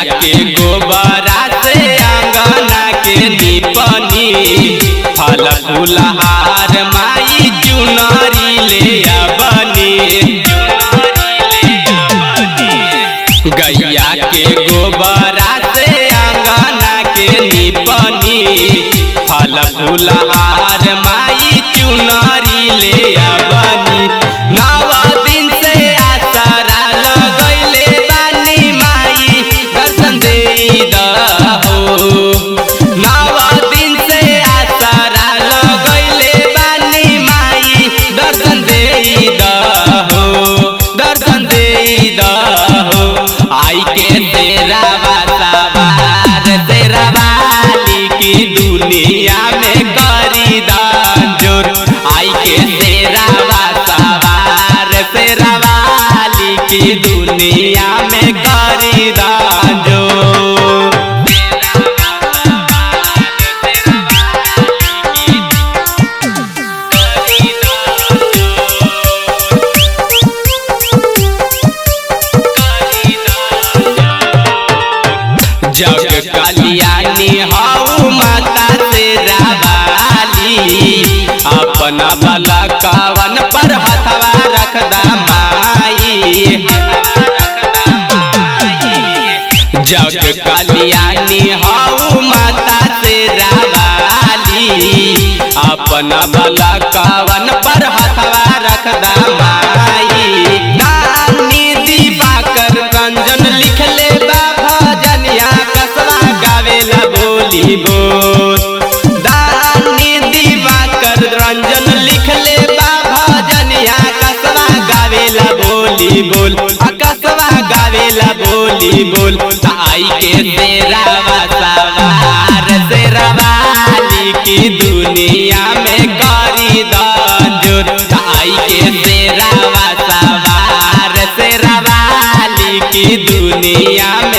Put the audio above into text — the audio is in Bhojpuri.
के गोबरा से अंगना के निपनी फल फूलहार माई चुनरी ले बनी। गैया के गोबरा से अंगना के निपनी फल फूलहार माई चुनरी ले बनी। 9 दिन से आसरा लगैले बानी माई दर्शन दे दहो। 9 दिन से आसरा लगैले बानी माई दर्शन दे दहो, दर्शन दे दहो। आई के तेरा सवार तेरा वाली की दुनिया में करी दांजोर। आई के तेरा सवार तेरा वाली की दुनिया में करी दांजोर। जग कल्याणी हऊ माता तेरा वाली अपना भला कवन पर हथवा रखदा माई। जग कल्याणी हऊ माता तेरा वाली अपना भला कवन पर हथवा रखदा माई। नानी दिवाकर रंजन लिखले बा भजनिया कसवा गावेला बोली बोल। दानी दिवाकर रंजन लिखले बा भजनिया कसवा गावेला बोली बोल, कसवा गावेला बोली बोल। आई के तेरा सवार तेरा वाली की दुनिया में करी दांजोर। आई के तेरा सवार तेरा वाली की दुनिया में